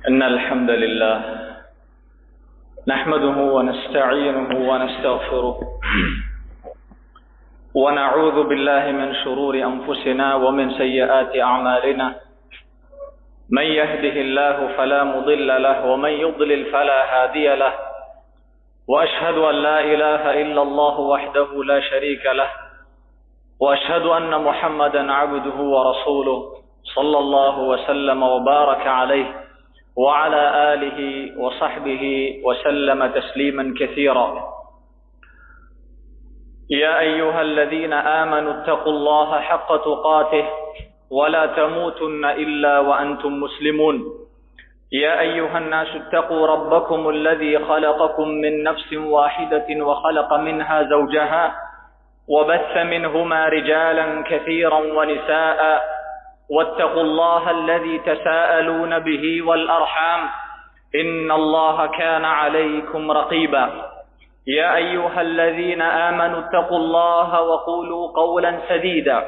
إن الحمد لله نحمده ونستعينه ونستغفره ونعوذ بالله من شرور أنفسنا ومن سيئات أعمالنا من يهده الله فلا مضل له ومن يضلل فلا هادي له وأشهد أن لا إله إلا الله وحده لا شريك له وأشهد أن محمدا عبده ورسوله صلى الله وسلم وبارك عليه وعلى آله وصحبه وسلم تسليما كثيرا. يا أيها الذين آمنوا اتقوا الله حق تقاته ولا تموتن إلا وأنتم مسلمون. يا أيها الناس اتقوا ربكم الذي خلقكم من نفس واحدة وخلق منها زوجها وبث منهما رجالا كثيرا ونساء واتقوا الله الذي تساءلون به والأرحام إن الله كان عليكم رقيبا. يا أيها الذين آمنوا اتقوا الله وقولوا قولا سديدا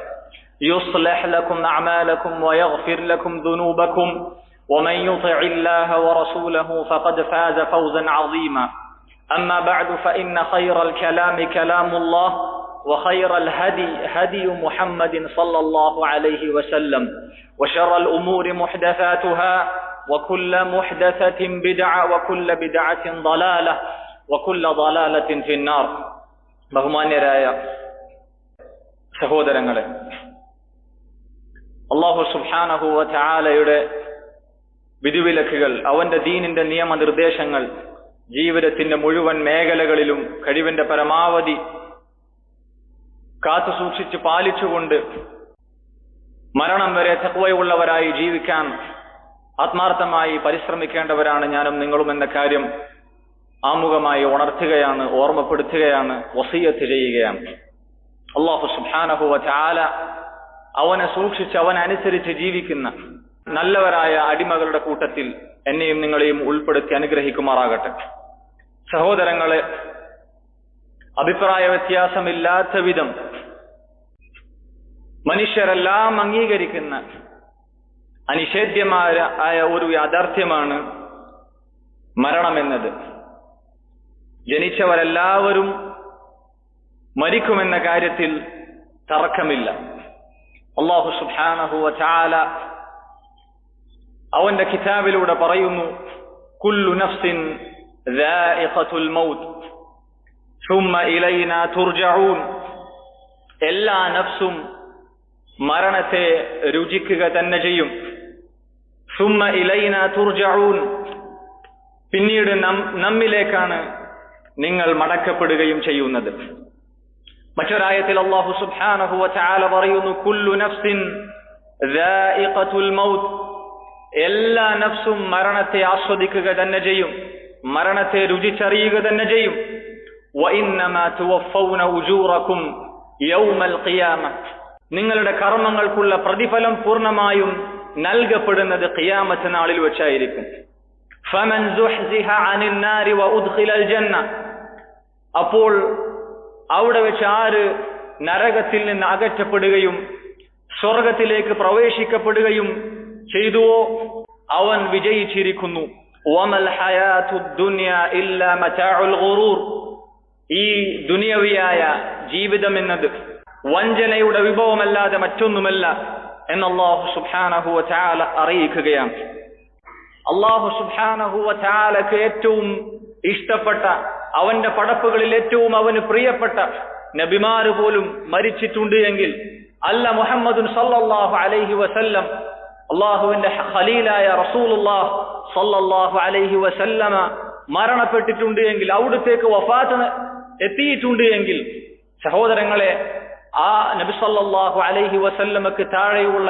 يصلح لكم أعمالكم ويغفر لكم ذنوبكم ومن يطع الله ورسوله فقد فاز فوزا عظيما. أما بعد فإن خير الكلام كلام الله وخير الهدي هدي محمد صلى الله عليه وسلم وشر الأمور محدثاتها وكل محدثة بدعة وكل بدعة ضلالة وكل ضلالة في النار. ബഹുമാന്യരായ സഹോദരങ്ങളെ, അല്ലാഹു സുബ്ഹാനഹു വ തആലയുടെ വിധിവിലക്കുകൾ, അവന്റെ ദീനിന്റെ നിയമനിർദ്ദേശങ്ങൾ ജീവിതത്തിന്റെ മുഴുവൻ മേഖലകളിലും കഴിവിന്റെ പരമാവധി കാത്തു സൂക്ഷിച്ച് പാലിച്ചുകൊണ്ട് മരണം വരെ തഖ്വയുള്ളവരായി ജീവിക്കാൻ ആത്മാർത്ഥമായി പരിശ്രമിക്കേണ്ടവരാണ് ഞാനും നിങ്ങളും എന്ന കാര്യം ആമുഖമായി ഉണർത്തുകയാണ്, ഓർമ്മപ്പെടുത്തുകയാണ്, വസിയത്ത് ചെയ്യുകയാണ്. അല്ലാഹു സുബ്ഹാനഹു വ തആല അവനെ സൂക്ഷിച്ച് അവനനുസരിച്ച് ജീവിക്കുന്ന നല്ലവരായ അടിമകളുടെ കൂട്ടത്തിൽ എന്നെയും നിങ്ങളെയും ഉൾപ്പെടുത്തി അനുഗ്രഹിക്കുമാറാകട്ടെ. സഹോദരങ്ങളെ, അഭിപ്രായ വ്യത്യാസമില്ലാത്ത വിധം മനുഷ്യരെല്ലാം അംഗീകരിക്കുന്ന അനിഷേധ്യമായ ഒരു യാഥാർത്ഥ്യമാണ് മരണമെന്നത്. ജനിച്ചവരെല്ലാവരും മരിക്കുമെന്ന കാര്യത്തിൽ തർക്കമില്ല. അല്ലാഹു സുബ്ഹാനഹു വ തആല അവന്റെ കിതാബിലൂടെ പറയുന്നു, കുല്ലു നഫ്സിൻ ദാഇഖത്തുൽ മൗത്ത് ثم إلينا ترجعون. എല്ലാ നഫ്സും മരണത്തെ രുചിക്കുക തന്നെ ചെയ്യും. ثم إلينا ترجعون. പിന്നീട് നമ്മിലേക്കാണ് നിങ്ങൾ മടക്കപ്പെടുകയും ചെയ്യുന്നത്. മറ്റൊരായത്തിൽ അല്ലാഹു സുബ്ഹാനഹു വ തആല പറയുന്നു, കുല്ലു നഫ്സിൻ ദാഇഖത്തുൽ മൗത്ത്. എല്ലാ നഫ്സും മരണത്തെ ആസ്വദിക്കുക തന്നെ ചെയ്യും, മരണത്തെ രുചിച്ചറിയുക തന്നെ ചെയ്യും. وَإِنَّمَا تُوَفَّوْنَ أُجُورَكُمْ يَوْمَ الْقِيَامَةِ. നിങ്ങളുടെ കർമ്മങ്ങൾക്കുള്ള പ്രതിഫലം പൂർണ്ണമായും നൽകപ്പെടുന്നത് ഖിയാമത്ത് നാളിൽ വെച്ചായിരിക്കും. فَمَنْ زُحْزِحَ عَنِ النَّارِ وَأُدْخِلَ الْجَنَّةَ. അപ്പോൾ അവിടെ വെച്ച് ആര് നരകത്തിൽ നിന്ന് അകറ്റപ്പെടുകയും സ്വർഗത്തിലേക്ക് പ്രവേശിക്കപ്പെടുകയും ചെയ്തുവോ അവൻ വിജയിച്ചിരിക്കുന്നു. وَمَا الْحَيَاةُ الدُّنْيَا إِلَّا مَتَاعُ الْغُرُورِ. ഈ ദുനിയവിയായ ജീവിതം എന്നത് വഞ്ചനയുടെ വിഭവമല്ലാതെ മറ്റൊന്നുമല്ല എന്ന് അല്ലാഹു സുബ്ഹാനഹു വ തആല അറിയിക്കുകയാണ്. അല്ലാഹു സുബ്ഹാനഹു വ തആലക്ക് ഏറ്റവും ഇഷ്ടപ്പെട്ട, അവന്റെ പടപ്പുകളിൽ ഏറ്റവും അവന് പ്രിയപ്പെട്ട നബിമാര് പോലും മരിച്ചിട്ടുണ്ട് എങ്കിൽ, അല്ല മുഹമ്മദുൻ സല്ലല്ലാഹു അലൈഹി വസല്ലം അല്ലാഹുവിന്റെ ഖലീലായ റസൂലുള്ളാഹ് സല്ലല്ലാഹു അലൈഹി വസല്ലമ മരണപ്പെട്ടിട്ടുണ്ട് എങ്കിൽ, അവിടത്തേക്ക് വഫാത്ത് എത്തിയിട്ടുണ്ട് എങ്കിൽ, സഹോദരങ്ങളെ, ആ നബി സല്ലല്ലാഹു അലൈഹി വസല്ലമക്ക് താഴെയുള്ള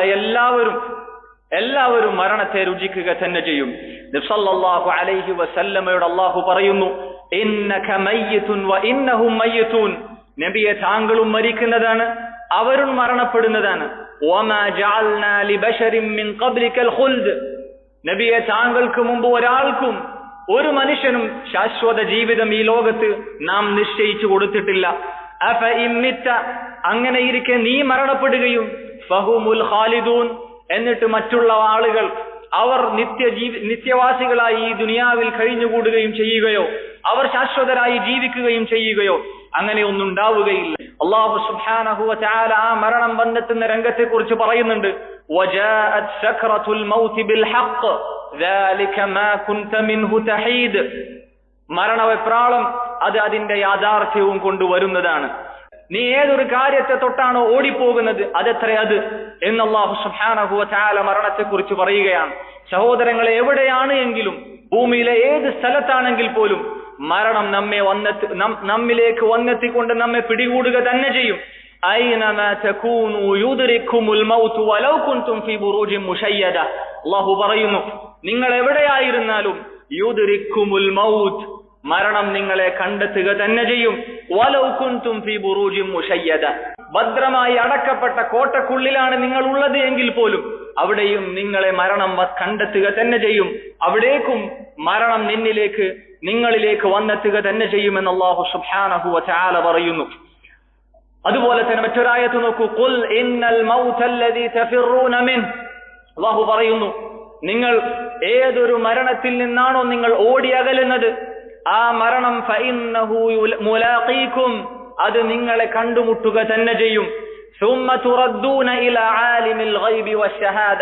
എല്ലാവരും മരണത്തെ രുചിക്കുക തന്നെ ചെയ്യും. നബി സല്ലല്ലാഹു അലൈഹി വസല്ലമയോട് അല്ലാഹു പറയുന്നു, ഇന്നക മയ്യിതുൻ വ ഇന്നഹും മയ്യിതൂൻ. നബിയെ, താങ്കളും മരിക്കുന്നതാണ്, അവരും മരണപ്പെടുന്നതാണ്. വമാ ജഅൽനാ ലിബശരിൻ മിൻ ഖബ്ലികൽ ഖുൽദ്. നബിയെ, താങ്കൾക്ക് മുമ്പ് ഒരാൾക്കും, ഒരു മനുഷ്യനും ശാശ്വത ജീവിതം ഈ ലോകത്ത് നാം നിശ്ചയിച്ചു കൊടുത്തിട്ടില്ല. അഫ ഇമ്മിത്ത. അങ്ങനെ ഇരിക്കെ നീ മരണപ്പെടുകയും ഫഹുമുൽ ഖാലിദൂൻ, എന്നിട്ട് മറ്റുള്ള ആളുകൾ അവർ നിത്യവാസികളായി ഈ ദുനിയാവിൽ കഴിഞ്ഞുകൂടുകയും ചെയ്യുകയോ അവർ ശാശ്വതരായി ജീവിക്കുകയും ചെയ്യുകയോ അങ്ങനെ ഒന്നും ഉണ്ടാവുകയില്ല. അല്ലാഹു സുബ്ഹാനഹു വ തആല ആ മരണം വന്നെത്തുന്ന രംഗത്തെക്കുറിച്ച് പറയുന്നുണ്ട്, വജാഅത് സക്റത്തുൽ മൗതി ബിൽ ഹഖ് ദാലിക മാ കുൻത മിൻഹു തഹീദ്. മരണവെപ്രാളം അത് അതിന്റെ യാഥാർത്ഥ്യവും കൊണ്ടുവരുന്നതാണ്. നീ ഏതൊരു കാര്യത്തെ തൊട്ടാണോ ഓടിപ്പോകുന്നത് അതെത്ര അത് എന്ന് അല്ലാഹു സുബ്ഹാനഹു വ തആല മരണത്തെക്കുറിച്ച് പറയുകയാണ്. സഹോദരങ്ങളെ, എവിടെയാണ് എങ്കിലും ഭൂമിയിലെ ഏത് സ്ഥലത്താണെങ്കിൽ പോലും മരണം നമ്മിലേക്ക് വന്നെത്തിക്കൊണ്ട് നമ്മെ പിടികൂടുക തന്നെ ചെയ്യും. ഐനമാ തകൂനു യുദ്രിക്കുമുൽ മൗത് വലൗ കുൻതും ഫീ ബുറൂജിൻ മുശയ്യദ. അല്ലാഹു പറയുന്നു, നിങ്ങൾ എവിടെയായിരുന്നാലും യുദ്രിക്കുമുൽ മൗത്, മരണം നിങ്ങളെ കണ്ടെത്തുക തന്നെ ചെയ്യും. വലൗ കുൻതും ഫീ ബുറൂജിൻ മുശയ്യദ, ഭദ്രമായി അടക്കപ്പെട്ട കോട്ടക്കുള്ളിലാണ് നിങ്ങൾ ഉള്ളത് എങ്കിൽ പോലും അവിടെയും നിങ്ങളെ മരണം കണ്ടെത്തുക തന്നെ ചെയ്യും. അവിടേക്കും മരണം നിങ്ങളിലേക്ക് വന്നെത്തുക തന്നെ ചെയ്യുമെന്ന് അല്ലാഹു സുബ്ഹാനഹു വ തആല പറയുന്നു. അതുപോലെ തന്നെ മറ്റൊരായത്ത് നോക്കൂ, ഖുൽ ഇന്നൽ മൗതല്ലദീ തഫിറൂന മിൻഹു. അല്ലാഹു പറയുന്നു, നിങ്ങൾ ഏതൊരു മരണത്തിൽ നിന്നാണോ നിങ്ങൾ ഓടി അകലുന്നത് ആ മരണം ഫഇന്നഹു മുലാഖീകും, അത് നിങ്ങളെ കണ്ടുമുട്ടുക തന്നെ ചെയ്യും. സുമ്മ തുറദ്ദൂന ഇലാ ആലിമിൽ ഗൈബി വശഹാദ,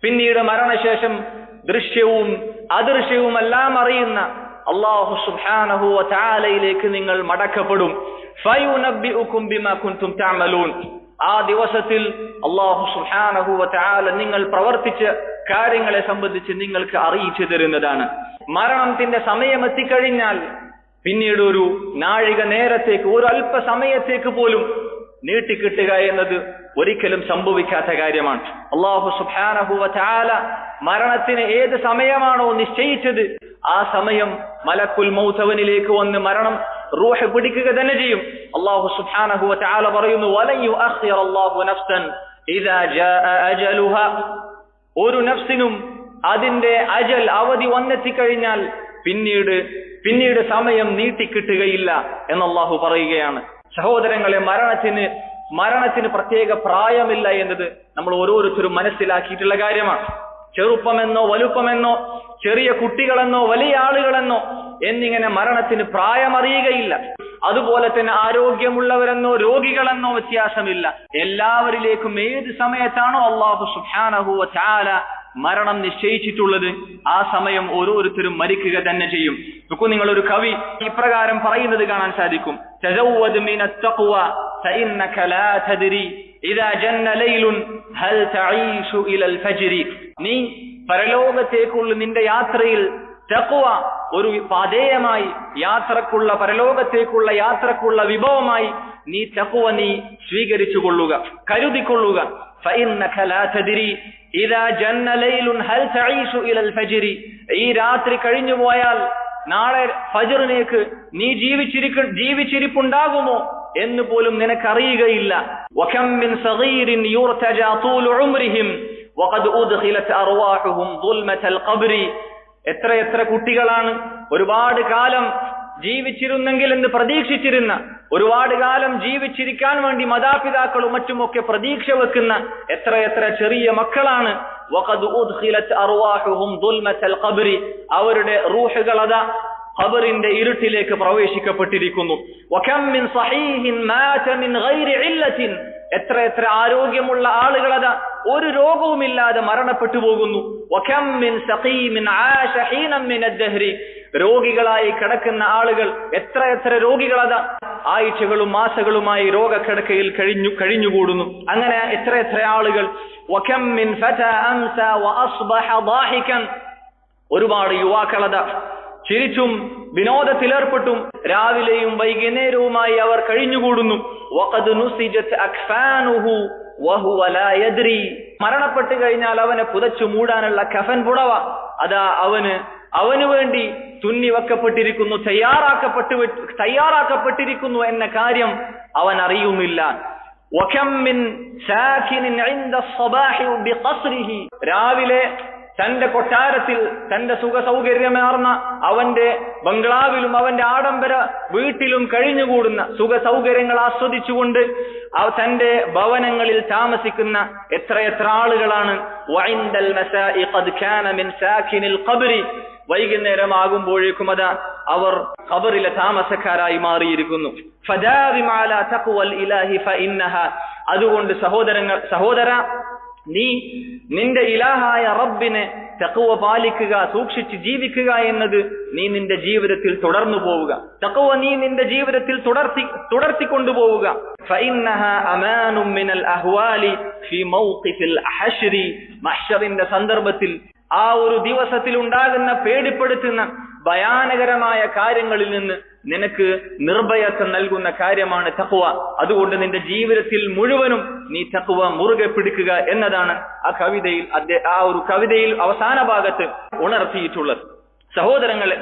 പിന്നീട് മരണശേഷം ദൃശ്യവും അദൃശ്യവുമെല്ലാം അറിയുന്ന അല്ലാഹു സുബ്ഹാനഹു വ തആലയിലേക്ക് നിങ്ങൾ മടക്കപ്പെടും. ഫയുനബ്ബിഉകും ബിമാ കുൻതും തഅമലൂൻ, ആ ദിവസത്തിൽ അല്ലാഹു സുബ്ഹാനഹു വ തആല നിങ്ങൾ പ്രവർത്തിച്ച കാര്യങ്ങളെ സംബന്ധിച്ച് നിങ്ങൾക്ക് അറിയിച്ചു തരുന്നതാണ്. മരണത്തിന്റെ സമയം എത്തിക്കഴിഞ്ഞാൽ പിന്നീട് ഒരു നാഴിക നേരത്തേക്ക്, ഒരു അല്പസമയത്തേക്ക് പോലും നീട്ടിക്കിട്ടുക എന്നത് ഒരിക്കലും സംഭവിക്കാത്ത കാര്യമാണ്. അല്ലാഹു സുബ്ഹാനഹു വ തആല മരണത്തിന് ഏത് സമയമാണോ നിശ്ചയിച്ചത് ആ സമയം മലക്കുൽ മൗത്ത് അവനിലേക്ക് വന്ന് മരണം റൂഹ് പിടിക്കുക തന്നെ ചെയ്യും. അല്ലാഹു സുബ്ഹാനഹു വ തആല പറയുന്നു, വലൻ യുഅഖിറല്ലാഹു നഫ്സൻ ഇദാ ജാഅ അജലുഹാ, ഒരു നഫ്സിനും അതിന്റെ അജൽ അവധി വന്നെത്തിക്കഴിഞ്ഞാൽ പിന്നീട് സമയം നീട്ടിക്കിട്ടുകയില്ല എന്ന് അല്ലാഹു പറയുകയാണ്. സഹോദരങ്ങളെ, മരണത്തിന് പ്രത്യേക പ്രായമില്ല എന്നത് നമ്മൾ ഓരോരുത്തരും മനസ്സിലാക്കിയിട്ടുള്ള കാര്യമാണ്. ചെറുപ്പമെന്നോ വലുപ്പമെന്നോ, ചെറിയ കുട്ടികളെന്നോ വലിയ ആളുകളെന്നോ എന്നിങ്ങനെ മരണത്തിന് പ്രായമറിയുകയില്ല. അതുപോലെ തന്നെ ആരോഗ്യമുള്ളവരെന്നോ രോഗികളെന്നോ വ്യത്യാസമില്ല. എല്ലാവരിലേക്കും ഏത് സമയത്താണോ അല്ലാഹു സുബ്ഹാനഹു വ തആല മരണം നിശ്ചയിച്ചിട്ടുള്ളത് ആ സമയം ഓരോരുത്തരും മരിക്കുക തന്നെ ചെയ്യും. നോക്കൂ, നിങ്ങളൊരു കവി ഇപ്രകാരം പറയുന്നത് കാണാൻ സാധിക്കും, തസവ്വദ് മിനത്ത് തഖ്വ ഫഇന്നക ലാ തദ്രി ഇദാ ജന്ന ലൈലുൻ ഹൽ തഈഷു ഇലൽ ഫജ്രി. നീ പരലോകത്തേക്കുള്ള നിന്റെ യാത്രയിൽ തഖ്വ ഒരു പാതേയമായി, പരലോകത്തേക്കുള്ള യാത്രക്കുള്ള വിഭവമായി നീ തഖ്വ സ്വീകരിച്ചു കൊള്ളുക, കരുതിക്കൊള്ളുക. ഫഇന്നക ലാ തദ്രി ഇദാ ജന്ന ലൈലുൻ ഹൽ തഈഷു ഇലൽ ഫജ്രി, ഈ രാത്രി കഴിഞ്ഞു പോയാൽ നാളെ ഫജ്റിനേക്ക് നീ ജീവിച്ചിരിപ്പുണ്ടാകുമോ എന്ന് പോലും നിനക്കറിയുകയില്ല. വകം മിൻ സഗീരിൻ യുർതജാ തൂലു ഉംരിഹിം വഖദ് ഉദ്ഖിലത് അർവാഹുഹും ദുൽമതൽ ഖബ്രി. എത്ര കുട്ടികളാണ് ഒരുപാട് കാലം ജീവിച്ചിരുന്നെങ്കിൽ എന്ന് പ്രതീക്ഷിച്ചിരുന്ന, ഒരുപാട് കാലം ജീവിച്ചിരിക്കാൻ വേണ്ടി മാതാപിതാക്കളും മറ്റുമൊക്കെ പ്രതീക്ഷ വെക്കുന്ന എത്ര ചെറിയ മക്കളാണ്. വഖദ് ഉദ്ഖിലത് അർവാഹുഹും ദുൽമതൽ ഖബ്രി, അവരുടെ റൂഹുകൾ അതാ ഖബറിന്റെ ഇരുട്ടിലേക്ക് പ്രവേശിക്കപ്പെട്ടിരിക്കുന്നു. വകം മിൻ സഹീഹിൻ മാത മിൻ ഗൈരി ഇല്ലത്തിൻ, എത്ര ആരോഗ്യമുള്ള ആളുകളതാ ഒരു രോഗവുമില്ലാതെ മരണപ്പെട്ടു പോകുന്നു. വകം മിൻ സഖീമിൻ ആശ ഹീനം മിൻ അദ്ദഹ്രി, രോഗികളായി കിടക്കുന്ന ആളുകൾ എത്ര രോഗികളതാ ആഴ്ചകളും മാസങ്ങളുമായി രോഗക്കിടക്കയിൽ കഴിഞ്ഞുകൂടുന്നു. അങ്ങനെ എത്ര ആളുകൾ. വകം മിൻ ഫതാ അംസ വഅസ്ബഹ ളാഹികൻ, ഒരുപാട് യുവാക്കളതാ ചിരിച്ചും വിനോദത്തിലേർപ്പെട്ടും രാവിലെയും വൈകുന്നേരവുമായി അവർ കഴിഞ്ഞുകൂടുന്നു. വഖദ് നുസിജത് അക്ഫാനുഹു വഹുവ ലാ യദ്രി, മരണപ്പെട്ടു കഴിഞ്ഞാൽ അവനെ പുതച്ചു മൂടാനുള്ള കഫൻ പുടവ അതാ അവന് വേണ്ടി തുന്നിവെക്കപ്പെട്ടിരിക്കുന്നു, തയ്യാറാക്കപ്പെട്ടിരിക്കുന്നു എന്ന കാര്യം അവൻ അറിയുന്നില്ല. വകം മിൻ സാകിനിൻ ഇൻദ الصബാഹി ബിഖസ്രിഹി, രാവിലെ തന്റെ കൊട്ടാരത്തിൽ തന്റെ സുഖസൗകര്യമേർന്ന അവന്റെ ബംഗ്ലാവിലും അവന്റെ ആഡംബര വീട്ടിലും കഴിഞ്ഞുകൂടുന്ന സുഖസൗകര്യങ്ങൾ ആസ്വദിച്ചുകൊണ്ട് തന്റെ ഭവനങ്ങളിൽ താമസിക്കുന്ന എത്രയെത്ര ആളുകളാണ്. വഇൻദൽ മസാഇ ഖദ് കാന മിൻ സാകിനിൽ ഖബ്രി, വൈകുന്നേരമാകുമ്പോഴേക്കും അതാ അവർ ഖബറിലെ താമസക്കാരായി മാറിയിരിക്കുന്നു. ഫദാവിം അലാ തഖ്വൽ ഇലാഹി ഫഇന്നഹ, അതുകൊണ്ട് സഹോദര നീ നിന്റെ ഇലാഹായ റബ്ബിനെ തഖ്വ പാലിക്കുക, സൂക്ഷിച്ച് ജീവിക്കുക എന്നത് നീ നിന്റെ ജീവിതത്തിൽ തുടർന്നു പോവുക. തഖ്വ നീ നിന്റെ ജീവിതത്തിൽ തുടർത്തിക്കൊണ്ടുപോവുക. ഫഇന്നഹ അമാനും മിനൽ അഹ്വാലി ഫി മൗഖിഫിൽ ഹശ്രി, മഹ്ശറിന്റെ സന്ദർഭത്തിൽ ആ ഒരു ദിവസത്തിൽ ഉണ്ടാകുന്ന പേടിപ്പെടുത്തുന്ന ഭയാനകരമായ കാര്യങ്ങളിൽ നിന്ന് നിനക്ക് നിർഭയത്വം നൽകുന്ന കാര്യമാണ് തഖ്വ. അതുകൊണ്ട് നിന്റെ ജീവിതത്തിൽ മുഴുവനും നീ തഖ്വ മുറുകെ പിടിക്കുക എന്നതാണ് ആ ഒരു കവിതയിൽ അവസാന ഭാഗത്ത് ഉണർത്തിയിട്ടുള്ളത്. സഹോദരങ്ങളെ,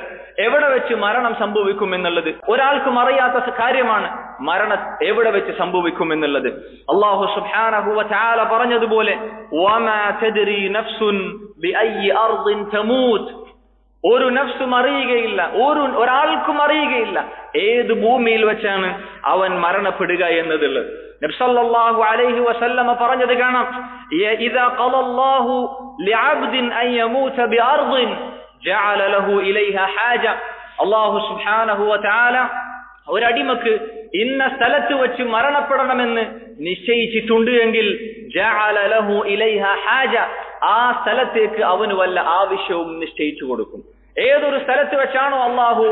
എവിടെ വെച്ച് മരണം സംഭവിക്കും എന്നുള്ളത് ഒരാൾക്കും അറിയാത്ത കാര്യമാണ്. മരണം എവിടെ വെച്ച് സംഭവിക്കും എന്നുള്ളത് അല്ലാഹു സുബ്ഹാനഹു വ തആല പറഞ്ഞതുപോലെ വമാ തദ്രി നഫ്സുൻ ബിഅയ്യി അർദിൻ തമൂത്, ഒരു നഫ്സും അറിയുകയില്ല, ഒരാൾക്കും അറിയുകയില്ല ഏത് ഭൂമിയിൽ വെച്ചാണ് അവൻ മരണപ്പെടുക എന്നതുള്ളത്. നബി സല്ലല്ലാഹു അലൈഹി വസല്ലമ പറഞ്ഞത് കാണാം, ഇദാ ഖലല്ലാഹു ലിഅബ്ദിൻ അൻ യമൂത ബിഅർദിൻ ജഅല ലഹു ഇലൈഹാ ഹാജ, അല്ലാഹു സുബ്ഹാനഹു വ തആല ഒരടിമക്ക് ഇന്ന സ്ഥലത്ത് വെച്ച് മരണപ്പെടണമെന്ന് നിശ്ചയിച്ചിട്ടുണ്ട് എങ്കിൽ ജഅല ലഹു ഇലൈഹാ ഹാജ, ആ സ്ഥലത്തേക്ക് അവന് വല്ല ആവശ്യവും നിശ്ചയിച്ചു കൊടുക്കും. ഏതൊരു സ്ഥലത്ത് വെച്ചാണോ അള്ളാഹു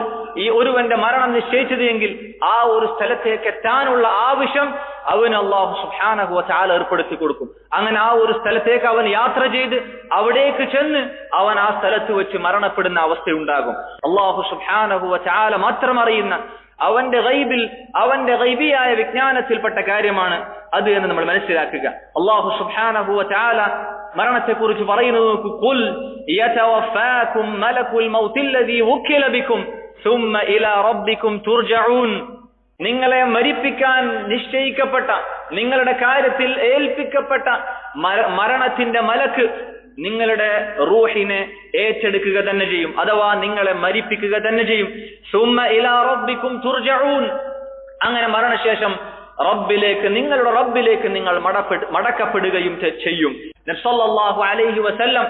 ഈ ഒരുവന്റെ മരണം നിശ്ചയിച്ചത് എങ്കിൽ ആ ഒരു സ്ഥലത്തേക്ക് എത്താനുള്ള ആവശ്യം അവന് അള്ളാഹു സുബ്ഹാനഹു വ തആല ഏർപ്പെടുത്തി കൊടുക്കും. അങ്ങനെ ആ ഒരു സ്ഥലത്തേക്ക് അവൻ യാത്ര ചെയ്ത് അവിടേക്ക് ചെന്ന് അവൻ ആ സ്ഥലത്ത് വെച്ച് മരണപ്പെടുന്ന അവസ്ഥയുണ്ടാകും. അള്ളാഹു സുബ്ഹാനഹു വ തആല മാത്രം അറിയുന്ന അവന്റെ ഗൈബിൽ, അവന്റെ ഗൈബിയായ വിജ്ഞാനത്തിൽപ്പെട്ട കാര്യമാണ് അത് എന്ന് നമ്മൾ മനസ്സിലാക്കുക. അല്ലാഹു സുബ്ഹാനഹു വ തആല മരണത്തെക്കുറിച്ച് പറയുന്നത് നോക്കൂ, ഖുൽ യതവഫാകും മലകുൽ മൗതില്ലദീ വുക്കില ബികും സുമ്മ ഇലാ റബ്ബികും തുർജഊൻ, നിങ്ങളെ മരിപ്പിക്കാൻ നിശ്ചയിക്കപ്പെട്ട, നിങ്ങളുടെ കാര്യത്തിൽ ഏൽപ്പിക്കപ്പെട്ട മരണത്തിന്റെ മലക്ക് നിങ്ങളുടെ റൂഹിനെ ഏറ്റെടുക്കുക തന്നെ ചെയ്യും, അഥവാ നിങ്ങളെ മരിപ്പിക്കുക തന്നെ ചെയ്യും. സുമ്മ ഇലാ റബ്ബികും തുർജഊൻ, അങ്ങനെ മരണശേഷം റബ്ബിലേക്ക്, നിങ്ങളുടെ റബ്ബിലേക്ക് നിങ്ങൾ മടക്കപ്പെടുകയും ചെയ്യും. നബി സല്ലല്ലാഹു അലൈഹി വസല്ലം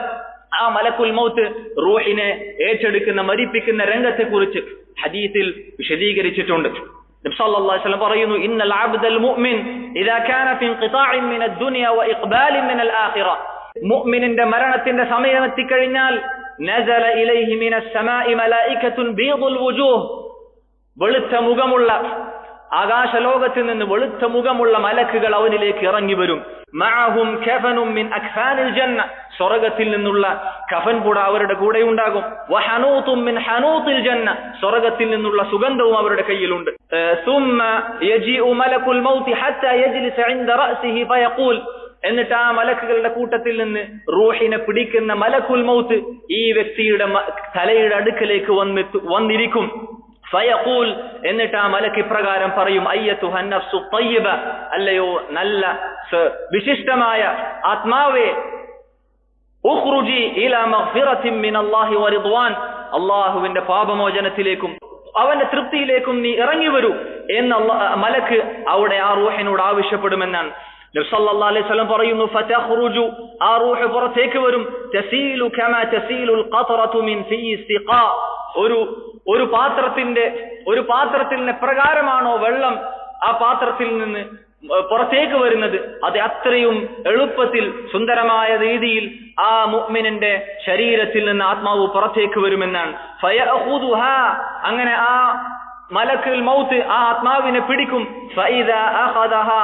ആ മലക്കുൽ മൗത്ത് റൂഹിനെ ഏറ്റെടുക്കുന്ന, മരിപ്പിക്കുന്ന രംഗത്തെക്കുറിച്ച് ഹദീസിൽ വിശദീകരിച്ചിട്ടുണ്ട്. നബി സല്ലല്ലാഹു അലൈഹി വസല്ലം പറയുന്നു, ഇന്നൽ അബ്ദൽ മുഅ്മിൻ ഇദാ കാന ഫി ഇൻഖിതാഇൻ മിനദ് ദുനിയ വ ഇഖ്ബാലിൻ മിനൽ ആഖിറ, മുഅ്മിനിന്റെ മരണത്തിന്റെ സമയം എത്തിക്കഴിഞ്ഞാൽ നസല ഇലൈഹി മിനസ് സമാഇ മലായികത്തുൻ ബീദുൽ വുജൂഹ്, വെളുത്ത മുഖമുള്ള, ആകാശലോകത്തിൽ നിന്ന് വെളുത്ത മുഖമുള്ള മലക്കുകൾ അവനിലേക്ക് ഇറങ്ങി വരും. മഅഹും കഫനും മിൻ അക്ഫാനിൽ ജന്ന, സ്വർഗ്ഗത്തിൽ നിന്നുള്ള കഫൻ കൂടെ അവരുടെ കൂടെ ഉണ്ടാകും. വഹനൂതും മിൻ ഹനൂതിൽ ജന്ന, സ്വർഗ്ഗത്തിൽ നിന്നുള്ള സുഗന്ധവും അവരുടെ കയ്യിലുണ്ട്. സുമ്മ യജീഉ മലകുൽ മൗതി ഹത്താ യജ്ലിസ ഇൻദ റഅസിഹി ഫയഖൂൽ, എന്നിട്ട് ആ മലക്കുകളുടെ കൂട്ടത്തിൽ നിന്ന് റൂഹിനെ പിടിക്കുന്ന മലക്കുൽ മൗത്ത് ഈ വ്യക്തിയുടെ തലയുടെ അടുക്കലേക്ക് വന്നിരിക്കും. ഫയഖൂൽ, എന്നിട്ട് ആ മലക്ക് ഇപ്രകാരം പറയും, അയ്യത്തുഹൻ നഫ്സു തയ്യിബ, അല്ലയോ നല്ല വിശിഷ്ടമായ ആത്മാവേ, ഉഖ്റുജി ഇലാ മഗ്ഫിറത്തിൻ മിനല്ലാഹി വറിദ്വാൻ, അല്ലാഹുവിന്റെ പാപമോചനത്തിലേക്കും അവന്റെ തൃപ്തിയിലേക്കും നീ ഇറങ്ങി വരൂ എന്ന് മലക്ക് അവിടെ ആ റൂഹിനോട് ആവശ്യപ്പെടുമെന്നാണ്. നബി സല്ലല്ലാഹു അലൈഹി വസല്ലം പറയുന്നു, ഫതഖ്റുജു, ആ റൂഹ് പുറത്തേക്ക് വരും, തസീലു കമാ തസീലുൽ ഖത്റതു മിൻ ഫീ സിഖാ, ഒരു പാത്രത്തിൽ നിന്ന് പ്രകാരമാണോ വെള്ളം ആ പാത്രത്തിൽ നിന്ന് പുറത്തേക്ക് വരുന്നത്, അത് അത്രയും എളുപ്പത്തിൽ സുന്ദരമായ രീതിയിൽ ആ മുഅ്മിനിന്റെ ശരീരത്തിൽ നിന്ന് ആത്മാവ് പുറത്തേക്ക് വരുമെന്നാണ്. ഫയഅഖുദുഹാ, അങ്ങനെ ആ മലക്കുൽ മൗത്ത് ആ ആത്മാവിനെ പിടിക്കും. ഫഇദാ അഖദഹാ,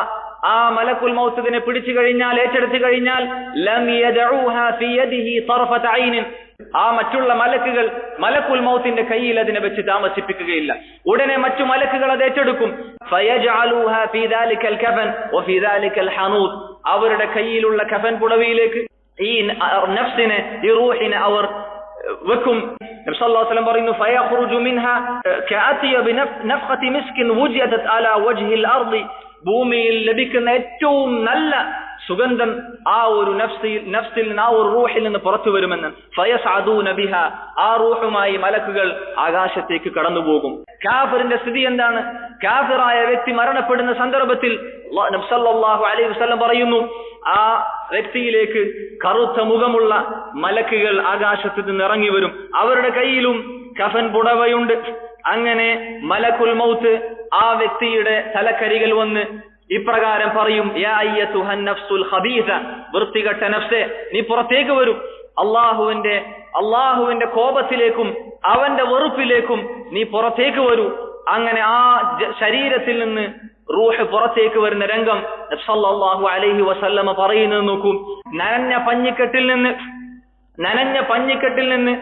ആ മലക്കുൽ മൗത്തിനെ പിടിച്ചു കഴിഞ്ഞാൽ, ഏറ്റെടുത്തു കഴിഞ്ഞാൽ, ലം യദഊഹാ ഫീ യദിഹി തർഫത ഐനിൻ, ആ മറ്റുള്ള മലക്കുകൾ മലക്കുൽ മൗത്തിന്റെ കയ്യിൽ അതിനെ വെച്ച് താമസിപ്പിക്കുകയില്ല. ഉടനെ മറ്റു മലക്കുകൾ അത് ഏറ്റെടുക്കും. ഫയജഅലൂഹാ ഫീ ദാലികൽ കഫൻ വഫീ ദാലികൽ ഹനൂത്, അവരുടെ കയ്യിലുള്ള കഫൻ പുടവയിലേക്ക് ഈ നഫ്സിനെ, ഈ റൂഹിനെ അവർ വെക്കും. നബി സല്ലല്ലാഹു അലൈഹി വസല്ലം പറയുന്നു, ഫയഖ്റുജു മിൻഹാ കഅതിയബി നഫഖതി മിസ്കിൻ വുജിദത് അലാ വജ്ഹിൽ അർദി, ഭൂമിയിൽ ലഭിക്കുന്ന ഏറ്റവും നല്ല സുഗന്ധം ആ ഒരു നഫ്സിൽ നിന്ന്, ആ ഒരു റൂഹിൽ നിന്ന് പുറത്തു വരുമെന്ന്. ഫയസ്അദൂന ബിഹാ, ആ റൂഹുമായി മലക്കുകൾ ആകാശത്തേക്ക് കടന്നുപോകും. കാഫിറിന്റെ സ്ഥിതി എന്താണ്? കാഫിറായ വ്യക്തി മരണപ്പെടുന്ന സന്ദർഭത്തിൽ നബി സല്ലല്ലാഹു അലൈഹി വസല്ലം പറയുന്നു, ആ വ്യക്തിയിലേക്ക് കറുത്ത മുഖമുള്ള മലക്കുകൾ ആകാശത്ത് നിന്ന് ഇറങ്ങി വരും. അവരുടെ കയ്യിലും കഫൻ പുടവയുണ്ട്. അങ്ങനെ മലക്കുൽ മൗത്ത് ആ വ്യക്തിയുടെ തലക്കരികിൽ വന്ന് ഇപ്രകാരം പറയും, യാ അയ്യതുഹൻ നഫ്സുൽ ഖബീസ, വൃത്തികെട്ട നഫ്സേ, നീ പുറത്തേക്ക് വരൂ. അള്ളാഹുവിന്റെ കോപത്തിലേക്കും അവന്റെ വെറുപ്പിലേക്കും നീ പുറത്തേക്ക് വരൂ. അങ്ങനെ ആ ശരീരത്തിൽ നിന്ന് റൂഹ് പുറത്തേക്ക് വരുന്ന രംഗം നബി സല്ലല്ലാഹു അലൈഹി വസല്ലമ പറയുന്നത് നോക്കൂ. നനഞ്ഞ പഞ്ഞിക്കെട്ടിൽ നിന്ന്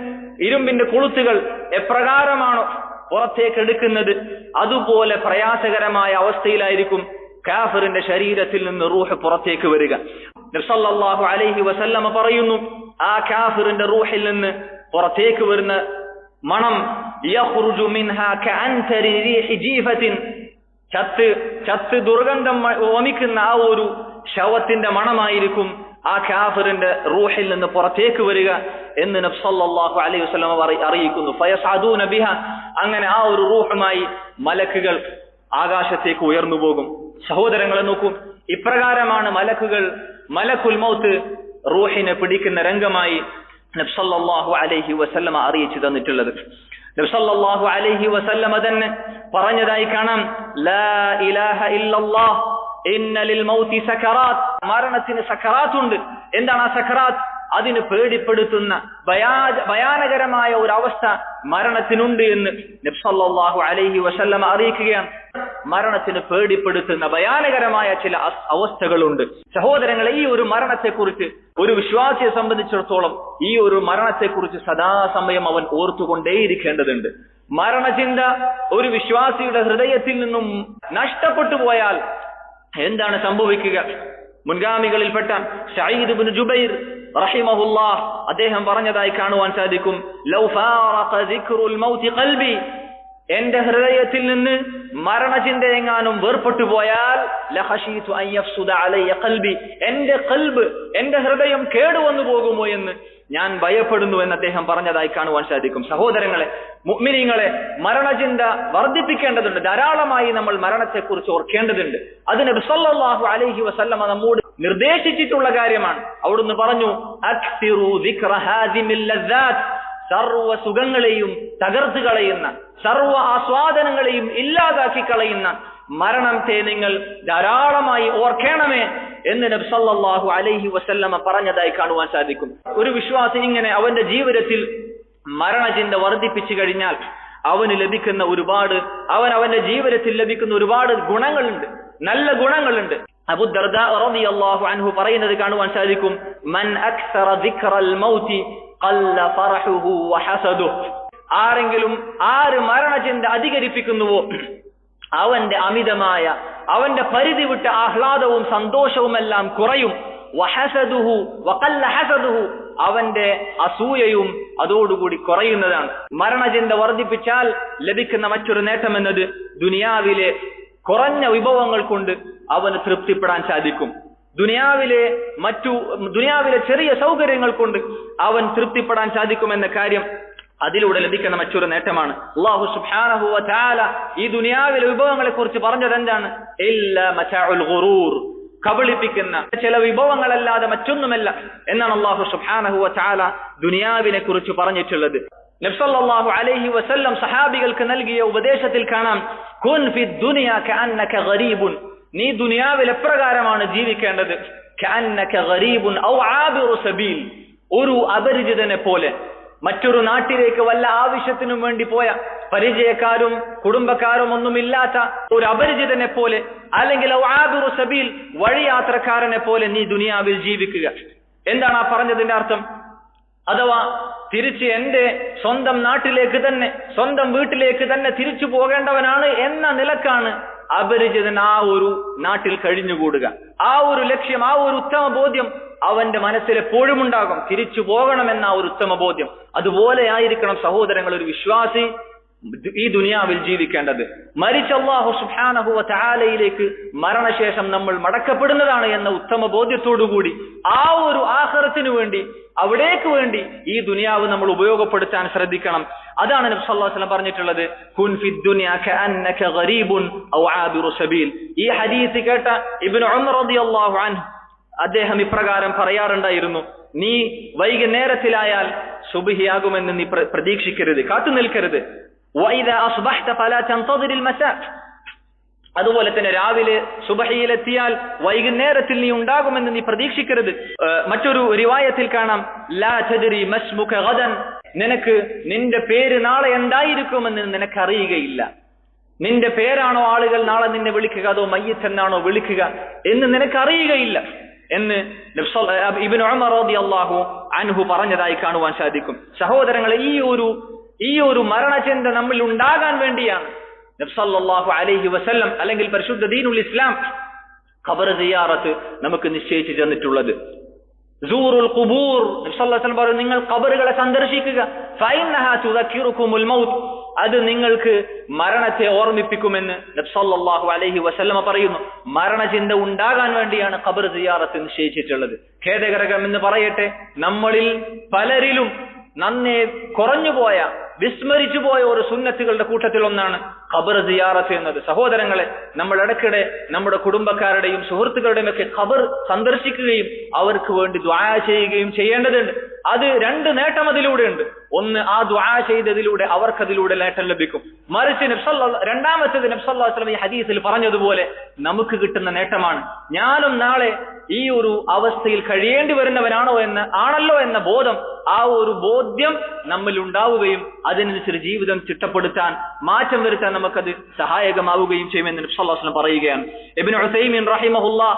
ഇരുമ്പിന്റെ കൊളുത്തുകൾ എപ്രകാരമാണോ പുറത്തേക്ക് എടുക്കുന്നത്, അതുപോലെ പ്രയാസകരമായ അവസ്ഥയിലായിരിക്കും കാഫിറിന്റെ ശരീരത്തിൽ നിന്ന് റൂഹ് പുറത്തേക്ക് വരിക. നബി സല്ലല്ലാഹു അലൈഹി വസല്ലമ പറയുന്നു, ആ കാഫിറിന്റെ റൂഹിൽ നിന്ന് പുറത്തേക്ക് വരുന്ന മണം യഖ്റുജു മിൻഹാ കഅൻതരി റീഹി ജീഫത്തിൻ, ചത്ത് ദുർഗന്ധം വമിക്കുന്ന ആ ഒരു ശവത്തിന്റെ മണമായിരിക്കും ആ കാഫിറിന്റെ റൂഹിൽ നിന്ന് പുറത്തേക്ക് വരിക എന്ന് നബി സല്ലല്ലാഹു അലൈഹി വസല്ലം അറിയിക്കുന്നു. ഫയസ്അദൂന ബിഹ, അങ്ങനെ ആ ഒരു റൂഹുമായി മലക്കുകൾ ആകാശത്തേക്ക് ഉയർന്നു പോകും. സഹോദരങ്ങളെ നോക്കൂ, ഇപ്രകാരമാണ് മലക്കുൽ മൗത്ത് റൂഹിനെ പിടിക്കുന്ന രംഗമായി നബി സല്ലല്ലാഹു അലൈഹി വസല്ലം അറിയിച്ചു തന്നിട്ടുള്ളത്. നബി സല്ലല്ലാഹു അലൈഹി വസല്ലം തന്നെ പറഞ്ഞതായി കാണാം, ലാ ഇലാഹ ഇല്ലല്ലാഹ് ഇന്ന ലിൽ മൗതി സകറാത്ത്, മരണത്തിന് സകറാത്തുണ്ട്. എന്താണ് ആ സകറാത്ത്? അതിന് പേടിപ്പെടുത്തുന്ന ഭയാനകരമായ ഒരു അവസ്ഥ മരണത്തിനുണ്ട് എന്ന് നബി സല്ലല്ലാഹു അലൈഹി വസല്ലം അറിയിക്കുകയാണ്. മരണത്തിന് പേടിപ്പെടുത്തുന്ന ഭയാനകരമായ ചില അവസ്ഥകളുണ്ട്. സഹോദരങ്ങളെ, ഈ ഒരു മരണത്തെക്കുറിച്ച് ഒരു വിശ്വാസിയെ സംബന്ധിച്ചിടത്തോളം ഈ ഒരു മരണത്തെക്കുറിച്ച് സദാസമയം അവൻ ഓർത്തുകൊണ്ടേയിരിക്കേണ്ടതുണ്ട്. മരണചിന്ത ഒരു വിശ്വാസിയുടെ ഹൃദയത്തിൽ നിന്നും നഷ്ടപ്പെട്ടു പോയാൽ എന്താണ് സംഭവിക്കുക? മുൻഗാമികളിൽപ്പെട്ട സഈദ് ഇബ്നു ജുബൈർ റഹിമഹുല്ലാഹ് അദ്ദേഹം പറഞ്ഞതായി കാണുവാൻ സാധിക്കും, ലൗ ഫാറഖ ദിക്റുൽ മൗതി ഖൽബി, എന്റെ ഹൃദയത്തിൽ നിന്ന് മരണചിന്ത എങ്ങാനും വേർപെട്ടു പോയാൽ ലഖശീതു അൻ യഫ്സുദ അലയ്യ ഖൽബി, എന്റെ ഹൃദയം കേടുവന്നു പോകുമോ എന്ന് ഞാൻ ഭയപ്പെടുന്നു എന്ന് അദ്ദേഹം പറഞ്ഞതായി കാണുവാൻ സാധിക്കും. സഹോദരങ്ങളെ, മുഅ്മിനീങ്ങളെ, മരണചിന്ത വർദ്ധിപ്പിക്കേണ്ടതുണ്ട്. ധാരാളമായി നമ്മൾ മരണത്തെക്കുറിച്ച് ഓർക്കേണ്ടതുണ്ട്. അത് നബി സല്ലല്ലാഹു അലൈഹി വസല്ലമ നമ്മോട് നിർദ്ദേശിച്ചിട്ടുള്ള കാര്യമാണ്. അവിടുന്ന് പറഞ്ഞു, അക്സിറു ദിക്റ ഹാദിമിൽ ലസ്സാത്ത്, സർവ്വ സുഖങ്ങളെയും തകർത്ത് കളയുന്ന, സർവ്വ ആസ്വാദനങ്ങളെയും ഇല്ലാതാക്കി കളയുന്ന മരണത്തെ നിങ്ങൾ ധാരാളമായി ഓർക്കണമേ എന്ന് നബി സല്ലല്ലാഹു അലൈഹി വസല്ലമ പറഞ്ഞതായി കാണുവാൻ സാധിക്കും. ഒരു വിശ്വാസി ഇങ്ങനെ അവന്റെ ജീവിതത്തിൽ മരണചിന്ത വർദ്ധിപ്പിച്ചു കഴിഞ്ഞാൽ അവന്റെ ജീവിതത്തിൽ ലഭിക്കുന്ന ഒരുപാട് ഗുണങ്ങളുണ്ട്, നല്ല ഗുണങ്ങളുണ്ട്. അബൂ ദർദാ റളിയല്ലാഹു അൻഹു പറയുന്നത് കാണുവാൻ സാധിക്കും, മൻ അക്സറ ദിക്റൽ മൗതി ഖല്ല ഫറഹുഹു വഹസദുഹു, ആര് മരണചിന്ത അധികരിപ്പിക്കുന്നുവോ അവന്റെ പരിധി വിട്ട ആഹ്ലാദവും സന്തോഷവുമെല്ലാം കുറയും. വഹസദുഹു വഖല്ല ഹസദുഹു, അവന്റെ അസൂയയും അതോടുകൂടി കുറയുന്നതാണ്. മരണചിന്ത വർദ്ധിപ്പിച്ചാൽ ലഭിക്കുന്ന മറ്റൊരു നേട്ടം എന്നത് ദുനിയാവിലെ കുറഞ്ഞ വിഭവങ്ങൾ കൊണ്ട് അവന് തൃപ്തിപ്പെടാൻ സാധിക്കും. ദുനിയാവിലെ ചെറിയ സൗകര്യങ്ങൾ കൊണ്ട് അവൻ തൃപ്തിപ്പെടാൻ സാധിക്കുമെന്ന കാര്യം അതിലൂടെ ലഭിക്കുന്ന മറ്റൊരു നേട്ടമാണ്. അല്ലാഹു സുബ്ഹാനഹു വ തആല ഈ ദുനിയാവിലെ വിഭവങ്ങളെ കുറിച്ച് പറഞ്ഞത് എന്താണ്? ഇല്ലാ മതാഉൽ ഗുറൂർ, കബളിപ്പിക്കുന്ന ചില വിഭവങ്ങളല്ലാതെ മറ്റൊന്നുമല്ല എന്നാണ് അല്ലാഹു സുബ്ഹാനഹു വ തആല ദുനിയാവിനെ കുറിച്ച് പറഞ്ഞിട്ടുള്ളത്. നബി സല്ലല്ലാഹു അലൈഹി വസല്ലം സഹാബികൾക്ക് നൽകിയ ഉപദേശത്തിൽ കാണാം, കുൻ ഫിദ് ദുനിയ കഅന്നക ഗരീബുൻ, നീ ദുനിയാവിൽ എപ്രകാരമാണ് ജീവിക്കേണ്ടത്? കഅന്നക ഗരീബുൻ ഔ ആബിറു സബീൽ, ഒരു അപരിചിതനെ പോലെ, മറ്റൊരു നാട്ടിലേക്ക് വല്ല ആവശ്യത്തിനും വേണ്ടി പോയ പരിചയക്കാരും കുടുംബക്കാരും ഒന്നുമില്ലാത്ത ഒരു അപരിചിതനെ പോലെ, അല്ലെങ്കിൽ ഔ ആബിറു സബീൽ, വഴിയാത്രക്കാരനെ പോലെ നീ ദുനിയാവിൽ ജീവിക്കുക. എന്താണ് ആ പറഞ്ഞതിന്റെ അർത്ഥം? അഥവാ തിരിച്ച് എന്റെ സ്വന്തം നാട്ടിലേക്ക് തന്നെ, സ്വന്തം വീട്ടിലേക്ക് തന്നെ തിരിച്ചു പോകേണ്ടവനാണ് എന്ന നിലക്കാണ് അപരിചിതൻ ആ ഒരു നാട്ടിൽ കഴിഞ്ഞുകൂടുക. ആ ഒരു ലക്ഷ്യം, ആ ഒരു ഉത്തമ ബോധ്യം അവന്റെ മനസ്സിൽ എപ്പോഴും ഉണ്ടാകും, തിരിച്ചു പോകണമെന്ന ആ ഒരു ഉത്തമ ബോധ്യം. അതുപോലെ ആയിരിക്കണം സഹോദരങ്ങൾ ഒരു വിശ്വാസി ഈ ദുനിയാവിൽ ജീവിക്കേണ്ടത്. മരിച്ച അല്ലാഹു സുബ്ഹാനഹു വ തആലയിലേക്ക് മരണശേഷം നമ്മൾ മടക്കപ്പെടുന്നതാണ് എന്ന ഉത്തമ ബോധ്യത്തോടുകൂടി ആ ഒരു ആഖിറത്തിനു വേണ്ടി, അവിടേക്ക് വേണ്ടി ഈ ദുനിയാവ് നമ്മൾ ഉപയോഗപ്പെടുത്താൻ ശ്രദ്ധിക്കണം. അതാണ് നബി സല്ലല്ലാഹു അലൈഹി വസല്ലം പറഞ്ഞിട്ടുള്ളത്, കുൻ ഫിദ് ദുനിയ കഅന്നക ഗരീബുൻ ഔ ആബിറു സബീൽ. ഈ ഹദീസ് കേട്ട ഇബ്നു ഉമർ റളിയല്ലാഹു അൻഹു അദ്ദേഹം ഇപ്രകാരം പറയാറുണ്ടായിരുന്നു, നീ വൈകുന്നേരത്തിലായാൽ സുബ്ഹിയാകുമെന്ന് നീ പ്രതീക്ഷിക്കരുത്, കാത്തു നിൽക്കരുത്. വഇദാ അസ്ബഹ്ത ഫലാ തൻതദിർ അൽമസാ. അതുപോലെ തന്നെ രാവിലെ സുബ്ഹിയിലെത്തിയാൽ വൈകുന്നേരത്തിൽ നീ ഉണ്ടാകുമെന്ന് നീ പ്രതീക്ഷിക്കരുത്. മറ്റൊരു റിവായത്തിൽ കാണാം, ലാ തദ്രി മസ്മുക ഗദൻ. നിനക്ക് നിന്റെ പേര് നാളെ എന്തായിരിക്കുമെന്ന് നിനക്ക് അറിയുകയില്ല. നിന്റെ പേരാണോ ആളുകൾ നാളെ നിന്നെ വിളിക്കുക, അതോ മയ്യിത്ത് എന്നാണോ വിളിക്കുക എന്ന് നിനക്ക് അറിയുകയില്ല എന്ന് ഇബ്നു ഉമർ റളിയല്ലാഹു അൻഹു പറഞ്ഞതായി കാണുവാൻ സാധിക്കും. സഹോദരങ്ങളെ, ഈ ഒരു മരണചിന്ത നമ്മിൽ ഉണ്ടാകാൻ വേണ്ടിയാണ് നബി സല്ലല്ലാഹു അലൈഹി വസല്ലം അല്ലെങ്കിൽ പരിശുദ്ധ ദീനുൽ ഇസ്ലാം ഖബർ സിയാറത്ത് നമുക്ക് നിശ്ചയിച്ചു തന്നിട്ടുള്ളത്. സൂറുൽ ഖുബൂർ, നബി സല്ലല്ലാഹു അലൈഹി വസല്ലം പറഞ്ഞു, നിങ്ങൾ ഖബറുകളെ സന്ദർശിക്കുക. ഫഇന്നഹാ തുദക്കിറുകുമുൽ മൗത്ത്, അത് നിങ്ങൾക്ക് മരണത്തെ ഓർമ്മിപ്പിക്കുമെന്ന് നബി സല്ലല്ലാഹു അലൈഹി വസല്ലം പറയുന്നു. മരണചിന്ത ഉണ്ടാകാൻ വേണ്ടിയാണ് ഖബർ സിയാറത്ത് നിശ്ചയിച്ചിട്ടുള്ളത്. ഖേദകരം എന്ന് പറയട്ടെ, നമ്മളിൽ പലരിലും നന്നേ കുറഞ്ഞുപോയ, വിസ്മരിച്ചുപോയ ഒരു സുന്നത്തുകളുടെ കൂട്ടത്തിൽ ഒന്നാണ് ഖബർ സിയാറത്ത് എന്നത്. സഹോദരങ്ങളെ, നമ്മൾ ഇടയ്ക്കിടെ നമ്മുടെ കുടുംബക്കാരുടെയും സുഹൃത്തുക്കളുടെയും ഒക്കെ ഖബർ സന്ദർശിക്കുകയും അവർക്ക് വേണ്ടി ദുആ ചെയ്യുകയും ചെയ്യേണ്ടതുണ്ട്. അത് രണ്ട് നേട്ടം അതിലൂടെയുണ്ട്. ഒന്ന്, ആ ദുആ ചെയ്തതിലൂടെ അവർക്കതിലൂടെ നേട്ടം ലഭിക്കും. മറിച്ച് രണ്ടാമത്തേത് നബി സല്ലല്ലാഹു അലൈഹി വസല്ലം ഈ ഹദീസിൽ പറഞ്ഞതുപോലെ നമുക്ക് കിട്ടുന്ന നേട്ടമാണ്. ഞാനും നാളെ ഈ ഒരു അവസ്ഥയിൽ കഴിയേണ്ടി വരുന്നവനാണല്ലോ എന്ന ബോധം, ആ ഒരു ബോധ്യം നമ്മിൽ ഉണ്ടാവുകയും അതിനനുസരിച്ച് ജീവിതം ചിട്ടപ്പെടുത്താൻ, മാറ്റം വരുത്താൻ നമുക്കത് സഹായകമാവുകയും ചെയ്യുമെന്ന് നബി സല്ലല്ലാഹു അലൈഹി വസല്ലം പറയുകയാണ്. ഇബ്നു ഉസൈമീൻ റഹിമഹുല്ലാ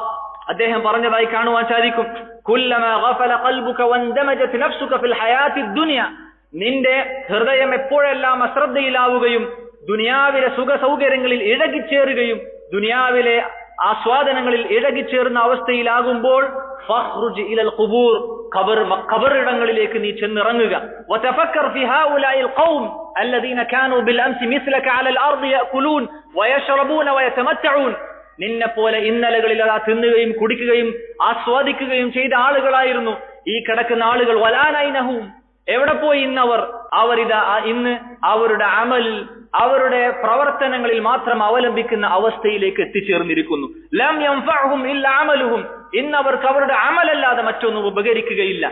അദ്ദേഹം പറഞ്ഞതായി കാണുവാൻ സാധിക്കും, കുല്ലമാ ഗഫല ഖൽബുക വൻദമജത് നഫ്സുക ഫിൽ ഹയാത്തിദ് ദുനിയ. നിന്റെ ഹൃദയം എപ്പോഴെല്ലാം അശ്രദ്ധയിലാവുകയും ദുനിയാവിലെ സുഖ സൗകര്യങ്ങളിൽ ഇഴകിച്ചേറുകയും ദുനിയാവിലെ ആസ്വാദനങ്ങളിൽ ഇഴകിച്ചേർന്ന അവസ്ഥയിലാകുമ്പോൾ ഫഖ്റുജ് ഇലൽ ഖുബൂർ, ഖബറിടങ്ങളിലേക്ക് നീ ചെന്നിറങ്ങുക. വതഫക്കർ ഫി ഹൗലാഇൽ ഖൗം അല്ലദീന കാനൂ ബിൽ അംസി മിസ്ലക അലൽ അർദി യഅകുലൂൻ വയശ്റബൂന വയതമത്തഊൻ. നിന്നെ പോലെ ഇന്നലകളിൽ അതാ തിന്നുകയും കുടിക്കുകയും ആസ്വാദിക്കുകയും ചെയ്ത ആളുകളായിരുന്നു ഈ കിടക്കുന്ന ആളുകൾ. വലാനൈനഹും, എവിടെ പോയി ഇന്ന് അവരുടെ അമലിൽ, അവരുടെ പ്രവർത്തനങ്ങളിൽ മാത്രം അവലംബിക്കുന്ന അവസ്ഥയിലേക്ക് എത്തിച്ചേർന്നിരിക്കുന്നു. ലം യൻഫഅഹും ഇല്ലാ അമലുഹും, ഇന്ന് അവർക്ക് അവരുടെ അമലല്ലാതെ മറ്റൊന്നും ഉപകരിക്കുകയില്ല.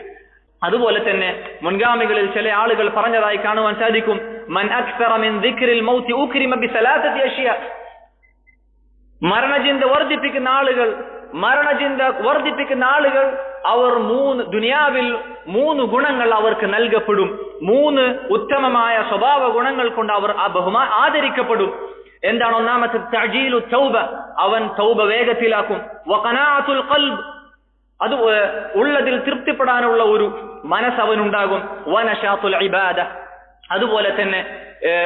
അതുപോലെ തന്നെ മുൻഗാമികളിൽ ചില ആളുകൾ പറഞ്ഞതായി കാണുവാൻ സാധിക്കും, മൻ അക്സറ മിൻ ദിക്രിൽ മൗതി ഉക്രിമ ബിസലാസതി അഷ്യാ. മരണചിന്ത വർദ്ധിപ്പിക്കുന്ന ആളുകൾ അവർ ദുനിയാവിൽ 3 ഗുണങ്ങൾ അവർക്ക് നൽകപ്പെടും. 3 ഉത്തമമായ സ്വഭാവ ഗുണങ്ങൾ കൊണ്ട് അവർ ആദരിക്കപ്പെടും. എന്താണ്? ഒന്നാമത്തെ തഅജീലു തൗബ, അവൻ തൗബ വേഗത്തിലാക്കും. വഖനാഅത്തുൽ ഖൽബ്, അത് ഉള്ളതിൽ തൃപ്തിപ്പെടാനുള്ള ഒരു മനസ്സ് അവനുണ്ടാകും. വനശാത്തുൽ ഇബാദ, അതുപോലെ തന്നെ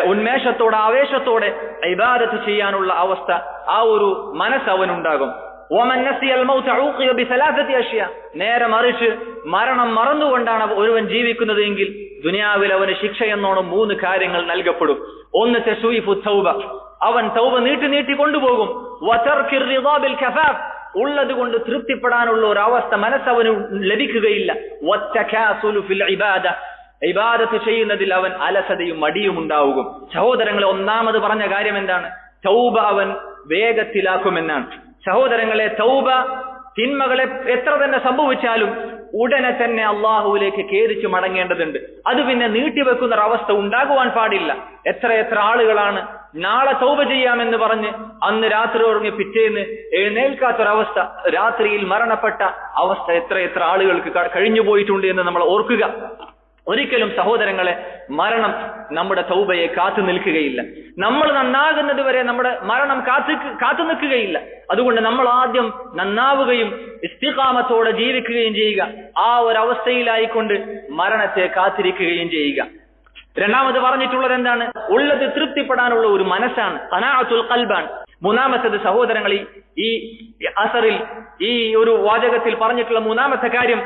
ഉന്മേഷത്തോടെ ആവേശത്തോടെ ഇബാദത്ത് ചെയ്യാനുള്ള അവസ്ഥ, ആ ഒരു മനസ്സ് അവനുണ്ടാകും. നേരെ മറിച്ച് മരണം മറന്നുകൊണ്ടാണ് ഒരുവൻ ജീവിക്കുന്നത് എങ്കിൽ ദുനിയാവിൽ അവന് ശിക്ഷ എന്നോണം 3 കാര്യങ്ങൾ നൽകപ്പെടും. ഒന്ന്, തസ്വീഫു തൗബ, അവൻ തൗബ നീട്ടി കൊണ്ടുപോകും. വതർക്കിർ റിദാ ബിൽ കഫാഫ്, ഉള്ളത് കൊണ്ട് തൃപ്തിപ്പെടാനുള്ള ഒരു അവസ്ഥ മനസ്സവന് ലഭിക്കുകയില്ല. വത്തകാസുലു ഫിൽ ഇബാദ, ഇബാദത്ത് ചെയ്യുന്നതിൽ അവൻ അലസതയും മടിയും ഉണ്ടാവുകയും. സഹോദരങ്ങളെ, ഒന്നാമത് പറഞ്ഞ കാര്യം എന്താണ്? തൗബ അവൻ വേഗത്തിലാക്കുമെന്നാണ്. സഹോദരങ്ങളെ, തൗബ, തിന്മകളെ എത്ര തന്നെ സംഭവിച്ചാലും ഉടനെ തന്നെ അള്ളാഹുവിലേക്ക് ഖേദിച്ചു മടങ്ങേണ്ടതുണ്ട്. അത് പിന്നെ നീട്ടിവെക്കുന്ന ഒരവസ്ഥ ഉണ്ടാകുവാൻ പാടില്ല. എത്ര ആളുകളാണ് നാളെ തൗബ ചെയ്യാമെന്ന് പറഞ്ഞ് അന്ന് രാത്രി ഉറങ്ങി പിറ്റേന്ന് എഴുന്നേൽക്കാത്തൊരവസ്ഥ, രാത്രിയിൽ മരണപ്പെട്ട അവസ്ഥ എത്ര ആളുകൾക്ക് കഴിഞ്ഞു പോയിട്ടുണ്ട് എന്ന് നമ്മൾ ഓർക്കുക. ഒരിക്കലും സഹോദരങ്ങളെ, മരണം നമ്മുടെ തൗബയെ കാത്തു നിൽക്കുകയില്ല. നമ്മൾ നന്നാകുന്നത് വരെ നമ്മുടെ മരണം കാത്തു നിൽക്കുകയില്ല. അതുകൊണ്ട് നമ്മൾ ആദ്യം നന്നാവുകയും ഇസ്തിഖാമത്തോടെ ജീവിക്കുകയും ചെയ്യുക. ആ ഒരു അവസ്ഥയിലായിക്കൊണ്ട് മരണത്തെ കാത്തിരിക്കുകയും ചെയ്യുക. രണ്ടാമത് പറഞ്ഞിട്ടുള്ളത് എന്താണ്? ഉള്ളത് തൃപ്തിപ്പെടാനുള്ള ഒരു മനസ്സാണ്, ഖനാഅത്തുൽ ഖൽബാണ്. മൂന്നാമത്തേത് സഹോദരങ്ങൾ, ഈ അസറിൽ ഈ ഒരു വാചകത്തിൽ പറഞ്ഞിട്ടുള്ള മൂന്നാമത്തെ കാര്യം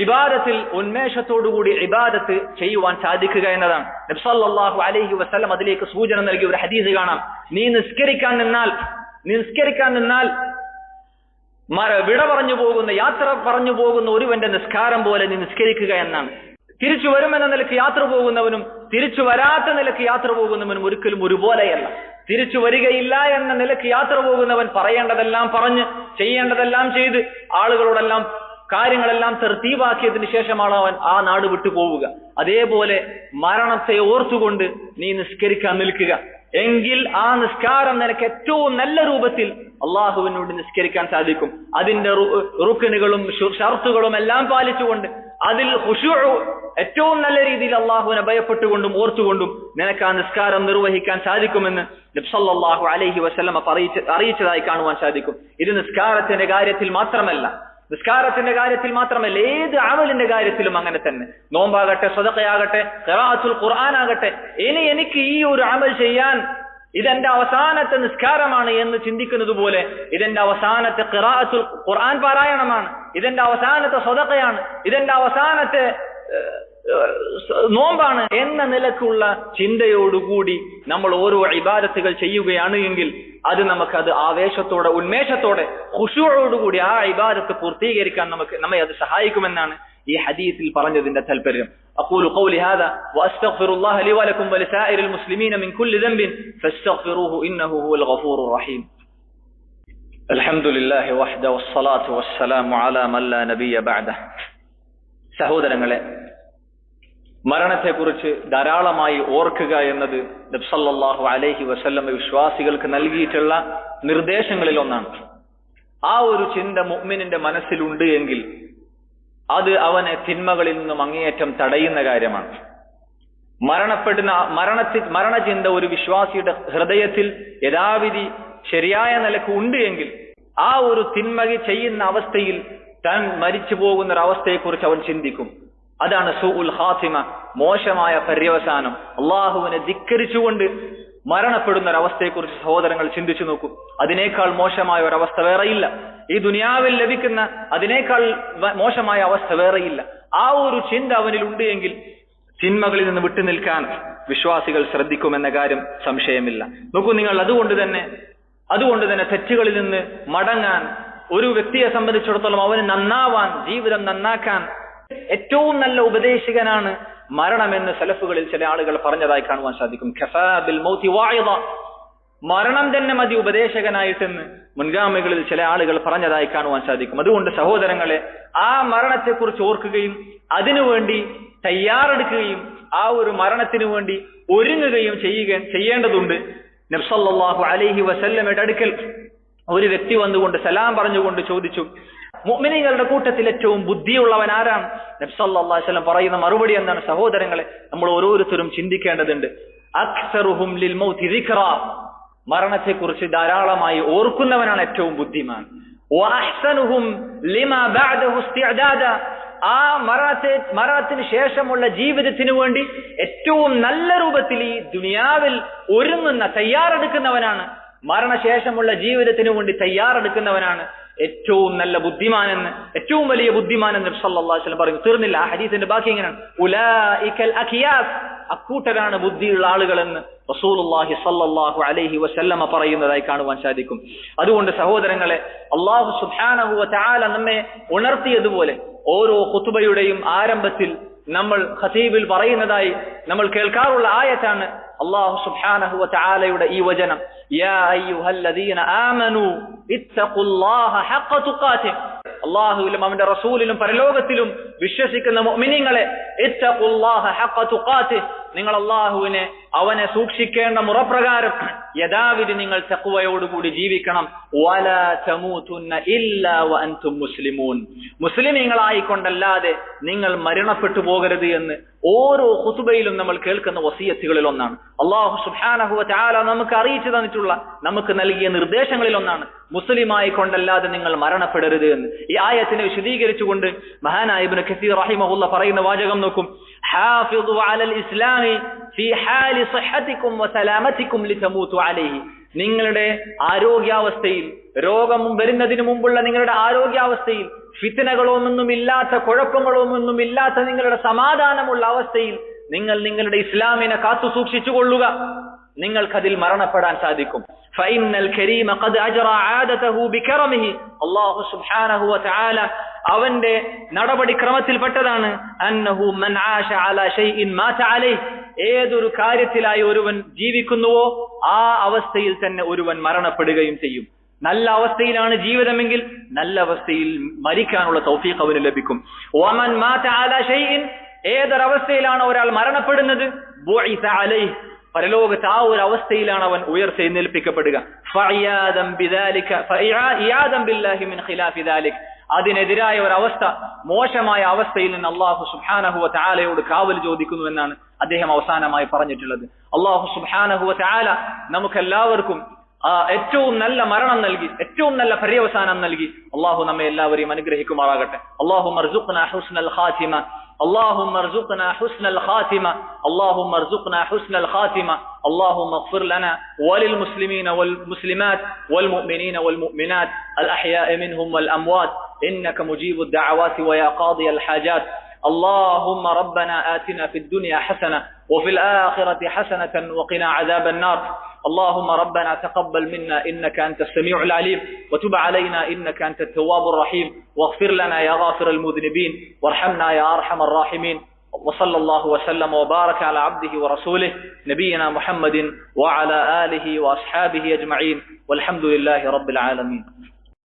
ഇബാദത്തിൽ ഉന്മേഷത്തോടുകൂടി ഇബാദത്ത് ചെയ്യുവാൻ സാധിക്കുക എന്നതാണ്. നബി സല്ലല്ലാഹു അലൈഹി വസല്ലം അതിലേക്ക് സൂചന നൽകിയ ഒരു ഹദീസ് കാണാം. നീ നിസ്കരിക്കാൻ നിന്നാൽ വിട പറഞ്ഞു പോകുന്ന, യാത്ര പറഞ്ഞു പോകുന്ന ഒരുവന്റെ നിസ്കാരം പോലെ നീ നിസ്കരിക്കുക എന്നാണ്. തിരിച്ചു വരുമെന്ന നിലയ്ക്ക് യാത്ര പോകുന്നവനും തിരിച്ചു വരാത്ത നിലയ്ക്ക് യാത്ര പോകുന്നവനും ഒരിക്കലും ഒരുപോലെയല്ല. തിരിച്ചു വരികയില്ല എന്ന നിലയ്ക്ക് യാത്ര പോകുന്നവൻ പറയേണ്ടതെല്ലാം പറഞ്ഞ് ചെയ്യേണ്ടതെല്ലാം ചെയ്ത് ആളുകളോടെല്ലാം കാര്യങ്ങളെല്ലാം തർത്തീബാക്കിയതിനു ശേഷമാണ് അവൻ ആ നാട് വിട്ടു പോവുക. അതേപോലെ മരണത്തെ ഓർത്തുകൊണ്ട് നീ നിസ്കരിക്കാൻ നിൽക്കുക. എങ്കിൽ ആ നിസ്കാരം നിനക്ക് ഏറ്റവും നല്ല രൂപത്തിൽ അള്ളാഹുവിനോട് നിസ്കരിക്കാൻ സാധിക്കും. അതിന്റെ റുക്നുകളും ഷർത്തുകളും എല്ലാം പാലിച്ചുകൊണ്ട് അതിൽ ഖുശൂഉ ഏറ്റവും നല്ല രീതിയിൽ അള്ളാഹുവിനെ ഭയപ്പെട്ടുകൊണ്ടും ഓർത്തുകൊണ്ടും നിനക്ക് ആ നിസ്കാരം നിർവഹിക്കാൻ സാധിക്കുമെന്ന് നബി സല്ലല്ലാഹു അലൈഹി വസല്ലം അറിയിച്ചതായി കാണുവാൻ സാധിക്കും. ഇത് നിസ്കാരത്തിന്റെ കാര്യത്തിൽ മാത്രമല്ല, ഏത് അമലിന്റെ കാര്യത്തിലും അങ്ങനെ തന്നെ. നോമ്പാകട്ടെ, സദഖയാകട്ടെ, ഖിറാഅത്തുൽ ഖുർആൻ ആകട്ടെ. ഇനി എനിക്ക് ഈ ഒരു അമൽ ചെയ്യാൻ ഇതെന്റെ അവസാനത്തെ നിസ്കാരമാണ് എന്ന് ചിന്തിക്കുന്നത് പോലെ ഇതെന്റെ അവസാനത്തെ ഖിറാഅത്തുൽ ഖുർആൻ പാരായണമാണ്, ഇതെന്റെ അവസാനത്തെ സദഖയാണ്, ഇതെന്റെ അവസാനത്തെ നോമ്പാണ് എന്ന നിലക്കുള്ള ചിന്തയോടുകൂടി നമ്മൾ ഓരോ ഇബാദത്തുകൾ ചെയ്യുകയാണ് എങ്കിൽ അത് നമുക്കത് ആവേശത്തോടെ, ഉന്മേഷത്തോടെ, ഖുശൂഉയോടുകൂടി ആ ഇബാദത്ത് പൂർത്തീകരിക്കാൻ നമ്മെ അത് സഹായിക്കുമെന്നാണ് ഈ ഹദീസിൽ പറഞ്ഞതിന്റെ താൽപര്യം. أقول قولي هذا وأستغفر الله لي ولكم ولسائر المسلمين من كل ذنب فاستغفروه إنه هو الغفور الرحيم. الحمد لله وحده والصلاة والسلام على من لا نبي بعده. സഹോദരങ്ങളെ, മരണത്തെക്കുറിച്ച് ധാരാളമായി ഓർക്കുക എന്നത് നബി സല്ലല്ലാഹു അലൈഹി വസല്ലം വിശ്വാസികൾക്ക് നൽകിയിട്ടുള്ള നിർദ്ദേശങ്ങളിൽ ഒന്നാണ്. ആ ഒരു ചിന്ത മുഅ്മിനിന്റെ മനസ്സിലുണ്ട് എങ്കിൽ അത് അവനെ തിന്മകളിൽ നിന്നും അങ്ങേയറ്റം തടയുന്ന കാര്യമാണ്. മരണചിന്ത ഒരു വിശ്വാസിയുടെ ഹൃദയത്തിൽ യഥാവിധി ശരിയായ നിലക്ക് ഉണ്ട് എങ്കിൽ ആ ഒരു തിന്മ ചെയ്യുന്ന അവസ്ഥയിൽ താൻ മരിച്ചു പോകുന്ന ഒരു അവസ്ഥയെക്കുറിച്ച് അവൻ ചിന്തിക്കും. അതാണ് സൂഉൽ ഖാത്തിമ, മോശമായ പര്യവസാനം. അള്ളാഹുവിനെ ധിക്കരിച്ചുകൊണ്ട് മരണപ്പെടുന്ന ഒരവസ്ഥയെക്കുറിച്ച് സഹോദരങ്ങൾ ചിന്തിച്ചു നോക്കൂ. അതിനേക്കാൾ മോശമായ ഒരവസ്ഥ വേറെയില്ല. ഈ ദുനിയാവിൽ ലഭിക്കുന്ന അതിനേക്കാൾ മോശമായ അവസ്ഥ വേറെയില്ല. ആ ഒരു ചിന്ത അവനിൽ ഉണ്ട് എങ്കിൽ തിന്മകളിൽ നിന്ന് വിട്ടുനിൽക്കാൻ വിശ്വാസികൾ ശ്രദ്ധിക്കുമെന്ന കാര്യം സംശയമില്ല. നോക്കൂ നിങ്ങൾ, അതുകൊണ്ട് തന്നെ തെറ്റുകളിൽ നിന്ന് മടങ്ങാൻ ഒരു വ്യക്തിയെ സംബന്ധിച്ചിടത്തോളം അവന് നന്നാവാൻ, ജീവിതം നന്നാക്കാൻ ഏറ്റവും നല്ല ഉപദേശകനാണ് മരണമെന്ന് സലഫുകളിൽ ചില ആളുകൾ പറഞ്ഞതായി കാണുവാൻ സാധിക്കും. ഖഫാ ബിൽ മൗതി വാഇദ, മരണം തന്നെ മതി ഉപദേശകനായിട്ടെന്ന് മുൻഗാമികളിൽ ചില ആളുകൾ പറഞ്ഞതായി കാണുവാൻ സാധിക്കും. അതുകൊണ്ട് സഹോദരങ്ങളെ, ആ മരണത്തെക്കുറിച്ച് ഓർക്കുകയും അതിനുവേണ്ടി തയ്യാറെടുക്കുകയും ആ ഒരു മരണത്തിനു വേണ്ടി ഒരുങ്ങുകയും ചെയ്യേണ്ടതുണ്ട്. നബി സല്ലല്ലാഹു അലൈഹി വസല്ലമയുടെ അടുക്കൽ ഒരു വ്യക്തി വന്നുകൊണ്ട് സലാം പറഞ്ഞുകൊണ്ട് ചോദിച്ചു, മുഅ്മിനീങ്ങളുടെ കൂട്ടത്തിൽ ഏറ്റവും ബുദ്ധിയുള്ളവൻ ആരാണ്? നബി സല്ലല്ലാഹു അലൈഹി വസല്ലം പറയുന്ന മറുപടി എന്താണ്? സഹോദരങ്ങളെ, നമ്മൾ ഓരോരുത്തരും ചിന്തിക്കേണ്ടതുണ്ട്. അക്സറുഹും ലിൽ മൗതി ദിക്റാ, മരണത്തെക്കുറിച്ച് ധാരാളമായി ഓർക്കുന്നവനാണ് ഏറ്റവും ബുദ്ധിമാൻ. വഅഹ്സനുഹും ലിമാ ബഅദഹു ഇസ്തിഅദാദ, ആ മരണത്തിന് ശേഷമുള്ള ജീവിതത്തിനു വേണ്ടി ഏറ്റവും നല്ല രൂപത്തിൽ ഈ ദുനിയാവിൽ ഒരുങ്ങുന്ന, തയ്യാറെടുക്കുന്നവനാണ്, മരണശേഷമുള്ള ജീവിതത്തിനു വേണ്ടി തയ്യാറെടുക്കുന്നവനാണ് ഏറ്റവും നല്ല ബുദ്ധിമാനെന്ന്, ഏറ്റവും വലിയ ബുദ്ധിമാനെന്ന് നബി സല്ലല്ലാഹു അലൈഹി വസല്ലം പറയുന്നു. തീർന്നില്ല, ആ ഹദീസിന്റെ ബാക്കി എങ്ങനെയാണ്? ഉലൈകൽ അഖിയാസ്, അക്കൂട്ടരാണ് ബുദ്ധിയുള്ള ആളുകളെന്ന് റസൂലുള്ളാഹി സ്വല്ലല്ലാഹു അലൈഹി വസല്ലമ പറയുന്നതായി കാണുവാൻ സാധിക്കും. അതുകൊണ്ട് സഹോദരങ്ങളെ, അല്ലാഹു സുബ്ഹാനഹു വ തആല നമ്മെ ഉണർത്തിയതുപോലെ ഓരോ ഖുതുബയുടെയും ആരംഭത്തിൽ നമ്മൾ ഖതീബിൽ പറയുന്നതായി നമ്മൾ കേൾക്കാറുള്ള ആയത്താണ് അല്ലാഹു സുബ്ഹാനഹു വ തആലയുടെ ഈ വചനം, യാ അയ്യുഹല്ലദീന ആമനൂ ഇത്തഖുല്ലാഹ ഹഖ തുഖാതിഹ്, അല്ലാഹുവിലും അവന്റെ റസൂലിലും പരലോകത്തിലും വിശ്വസിക്കുന്ന മുഅ്മിനീങ്ങളെ, ഇത്തഖുല്ലാഹ ഹഖ തുഖാതിഹ്, നിങ്ങൾ അല്ലാഹുവിനെ, അവനെ സൂക്ഷിക്കേണ്ട മുറപ്രകാരം യഥാവിധി നിങ്ങൾ തഖ്വയോടുകൂടി ജീവിക്കണം. വലാ തമൂതുന്ന ഇല്ലാ വഅൻതും മുസ്ലിമൂൻ, മുസ്ലിമീങ്ങളായിക്കൊണ്ടല്ലാതെ നിങ്ങൾ മരണപ്പെട്ടു പോകരുത് എന്ന് ഓരോ ഖുതുബയിലും നമ്മൾ കേൾക്കുന്ന വസിയത്തുകളിൽ ഒന്നാണ്. അല്ലാഹു സുബ്ഹാനഹു വ തആല നമുക്ക് അറിയിച്ചു തന്നിട്ടുള്ള, നമുക്ക് നൽകിയ നിർദ്ദേശങ്ങളിൽ ഒന്നാണ് മുസ്ലിമായി കൊണ്ടല്ലാതെ നിങ്ങൾ മരണപ്പെടരുത് എന്ന്. ഈ ആയത്തിനെ വിശദീകരിച്ചുകൊണ്ട് മഹാനായ ഇബ്നു കസീർ റഹിമഹുള്ള പറയുന്ന വാചകം നോക്കും, ഹാഫിദു അലൽ ഇസ്ലാമി ഫീ ഹാലി സിഹ്ഹതികും വ സലാമതികും ലിതമൂതു അലൈഹി, നിങ്ങളുടെ ആരോഗ്യാവസ്ഥയിൽ, രോഗം വരുന്നതിന് മുമ്പുള്ള നിങ്ങളുടെ ആരോഗ്യാവസ്ഥയിൽ, ഫിത്നകളൊന്നുമില്ലാത്ത, കുഴപ്പങ്ങളൊന്നുമില്ലാത്ത നിങ്ങളുടെ സമാധാനമുള്ള അവസ്ഥയിൽ നിങ്ങൾ നിങ്ങളുടെ ഇസ്ലാമിനെ കാത്തു സൂക്ഷിച്ചുകൊള്ളുക. നിങ്ങൾക്കതിൽ മരണപ്പെടാൻ സാധിക്കും. ഫഇന്നൽ കരീമ ഖദ് അജ്റ ആദതഹു ബികറമിഹി. അല്ലാഹു സുബ്ഹാനഹു വതആല അവന്റെ നടപടിക്രമത്തിൽപ്പെട്ടതാണ് അന്നഹു മൻ ആശ അലാ ഷൈഇൻ മാത അലൈഹി. ഏതൊരു കാര്യത്തിലായി ഒരുവൻ ജീവിക്കുന്നുവോ ആ അവസ്ഥയിൽ തന്നെ ഒരുവൻ മരണപ്പെടുകയും ചെയ്യും. നല്ല അവസ്ഥയിലാണ് ജീവിതമെങ്കിൽ നല്ല അവസ്ഥയിൽ മരിക്കാനുള്ള തൗഫീഖ് അവന് ലഭിക്കും. വമൻ മാത അലാ ഷൈഇൻ, ഏതൊരവസ്ഥയിലാണ് ഒരാൾ മരണപ്പെടുന്നത്, ബുഇസ അലൈഹി, പരലോകത്ത് ആ ഒരു അവസ്ഥയിലാണ് അവൻ ഉയർത്തെഴുന്നേൽപ്പിക്കപ്പെടുക. അതിനെതിരായ ഒരവസ്ഥ, മോശമായ അവസ്ഥയിൽ നിന്ന് അല്ലാഹു സുബ്ഹാനഹു വ തആലയോട് കാവൽ ചോദിക്കുന്നു എന്നാണ് അദ്ദേഹം അവസാനമായി പറഞ്ഞിട്ടുള്ളത്. അല്ലാഹു സുബ്ഹാനഹു വ തആല നമുക്കെല്ലാവർക്കും ഏറ്റവും നല്ല മരണം നൽകി, ഏറ്റവും നല്ല പര്യവസാനം നൽകി അല്ലാഹു നമ്മെ എല്ലാവരെയും അനുഗ്രഹിക്കുമാറാകട്ടെ. അല്ലാഹുമ്മ അർസുഖ്നാ ഹുസ്നൽ ഖാതിമ, اللهم ارزقنا حسن الخاتمة، اللهم ارزقنا حسن الخاتمة، اللهم اغفر لنا وللمسلمين والمسلمات والمؤمنين والمؤمنات الأحياء منهم والأموات إنك مجيب الدعوات ويا قاضي الحاجات. اللهم ربنا آتنا في الدنيا حسنة وفي الآخرة حسنة وقنا عذاب النار. اللهم ربنا تقبل منا إنك أنت السميع العليم وتب علينا إنك أنت التواب الرحيم واغفر لنا يا غافر المذنبين وارحمنا يا أرحم الراحمين. وصلى الله وسلم وبارك على عبده ورسوله نبينا محمد وعلى آله وأصحابه أجمعين والحمد لله رب العالمين.